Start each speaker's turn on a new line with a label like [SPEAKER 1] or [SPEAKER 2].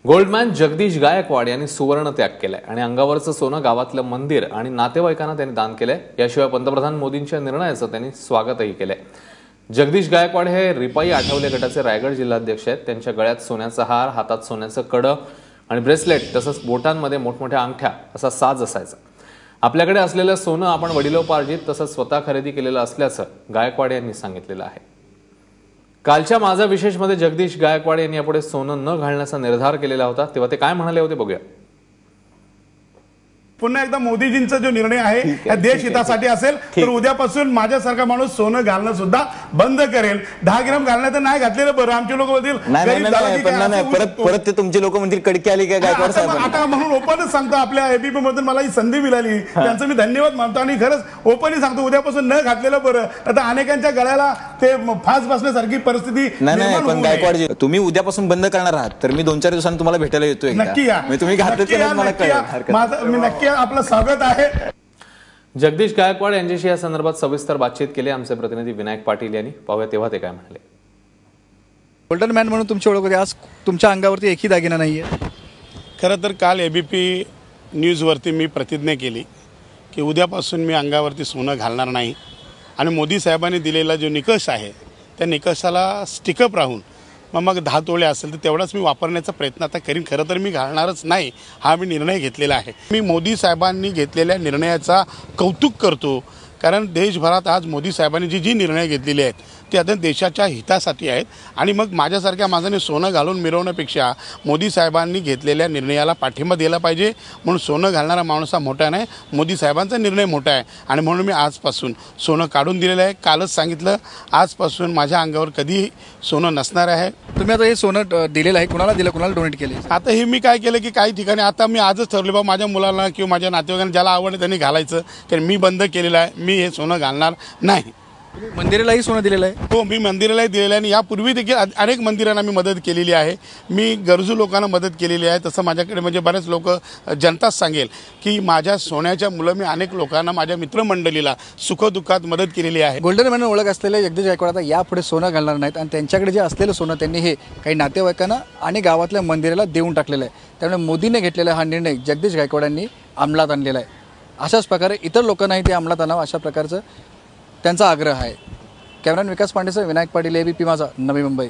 [SPEAKER 1] Goldman Jagdish Gaikwad यांनी सुवर्ण त्याग केलाय आणि अंगावरचं सोनं गावातलं मंदिर आणि नातेवाईकांना त्यांनी दान केलंय। याशिवाय पंतप्रधान मोदींच्या निर्णयाचं त्यांनी स्वागतही केलंय। जगदीश गायकवाड हे रिपाई आठवले गटाचे रायगड जिल्हाध्यक्ष आहेत। त्यांच्या गळ्यात सोन्याचा हार, हातात सोन्याचं कडं आणि ब्रेसलेट तसंच बोटांमध्ये मोठमोठ्या अंगठ्या असा साज असायचा। आपल्याकडे असलेलं सोनं आपण वडिलोपार्जित तसंच स्वतः खरेदी केलेलं असल्याचं गायकवाड यांनी सांगितलेलं आहे। कालच्या माझा विशेषमध्ये जगदीश गायकवाड यांनी यापुढे सोनं न घालण्याचा निर्धार केलेला होता, तेव्हा ते काय म्हणाले होते बघूया।
[SPEAKER 2] पुन्हा एकदा मोदीजींचा जो निर्णय आहे देश हितासाठी असेल तर उद्यापासून माझ्यासारखा माणूस सोनं घालणं सुद्धा बंद करेल। 10 ग्राम घालणं तर नाही घातलेलं बरं। आमचे लोक म्हणतील
[SPEAKER 3] परत ते तुमचे लोक म्हणतील कडकी आली काय गायकवाड साहेब।
[SPEAKER 2] आता म्हणून ओपनच सांगतो, आपल्या एबीपी मधून मला ही संधी मिळाली त्यांचं मी धन्यवाद मानतो आणि खरंच ओपनली सांगतो उद्यापासून न घातलेलं बरं। आता अनेकांच्या गळ्याला ते फास बसण्यासारखी परिस्थिती
[SPEAKER 3] नाही। पण गायकवाडजी तुम्ही उद्यापासून बंद करणार आहात तर मी 2-4 दिवसांनी तुम्हाला भेटायला येतोय।
[SPEAKER 2] नक्की या,
[SPEAKER 3] तुम्ही घातलं मला कळेल।
[SPEAKER 2] मी नक्की आपलं स्वागत आहे।
[SPEAKER 1] जगदीश गायकवाड यांच्याशी या संदर्भात सविस्तर बातचीत केली आमचे प्रतिनिधी विनायक पाटील यांनी। पाहूया तेव्हा ते काय म्हणाले।
[SPEAKER 4] गोल्डन मॅन म्हणून तुमची ओळख होती, आज तुमच्या अंगावरती एकही दागिना नाहीये।
[SPEAKER 2] खरं तर काल एबीपी न्यूजवरती मी प्रतिज्ञा केली की उद्यापासून मी अंगावरती सोनं घालणार नाही आणि मोदी साहेबांनी दिलेला जो निकष आहे त्या निकषाला स्टिकअप राहून मग 10 तोळे असेल तर तेवढाच मी वापरण्याचा प्रयत्न आता करीन। खरं तर मी घालणारच नाही हा मी निर्णय घेतलेला आहे। मी मोदी साहेबांनी घेतलेल्या निर्णयाचा कौतुक करतो, कारण देशभरात आज मोदी साहेबांनी जी निर्णय घेतलेले आहेत ते आता देशाच्या हितासाठी आहेत आणि मग माझ्यासारख्या माणसाने सोनं घालून मिरवण्यापेक्षा मोदी साहेबांनी घेतलेल्या निर्णयाला पाठिंबा दिला पाहिजे। म्हणून सोनं घालणारा माणूस हा मोठा नाही, मोदी साहेबांचा निर्णय मोठा आहे आणि म्हणून मी आजपासून सोनं काढून दिलेलं आहे। कालच सांगितलं आजपासून माझ्या अंगावर कधी सोनं नसणार आहे।
[SPEAKER 4] तुम्ही आता हे सोनं दिलेलं आहे, कुणाला दिलं, कुणाला डोनेट केले?
[SPEAKER 2] आता हे मी काय केलं की काही ठिकाणी आता मी आजच ठरले बाबा माझ्या मुलांना किंवा माझ्या नातेवाईकांना ज्याला आवडतं त्यांनी घालायचं, तर मी बंद केलेलं आहे। मी हे सोनं घालणार नाही।
[SPEAKER 4] मंदिरालाही सोनं दिलेलं आहे?
[SPEAKER 2] हो, मी मंदिरालाही दिलेलं आहे आणि यापूर्वी देखील अनेक मंदिरांना मी मदत केलेली आहे। मी गरजू लोकांना मदत केलेली आहे। तसं माझ्याकडे म्हणजे बरेच लोक जनताच सांगेल की माझ्या सोन्याच्या मुलं मी अनेक लोकांना माझ्या मित्रमंडळीला सुखदुःखात मदत केलेली आहे।
[SPEAKER 4] गोल्डन मॅन ओळख असलेले जगदीश गायकवाड आता यापुढे सोनं घालणार नाहीत आणि त्यांच्याकडे जे असलेलं सोनं त्यांनी हे काही नातेवाईकांना आणि गावातल्या मंदिराला देऊन टाकलेलं आहे। त्यामुळे मोदीने घेतलेला हा निर्णय जगदीश गायकवाडांनी अंमलात आणलेला आहे। अशाच प्रकारे इतर लोकांनाही ते अंमलात आणावं अशा प्रकारचं त्यांचा आग्रह आहे। कॅमेरामॅन विकास पांडेसह विनायक पाटील, एबीपी माझा, नवी मुंबई।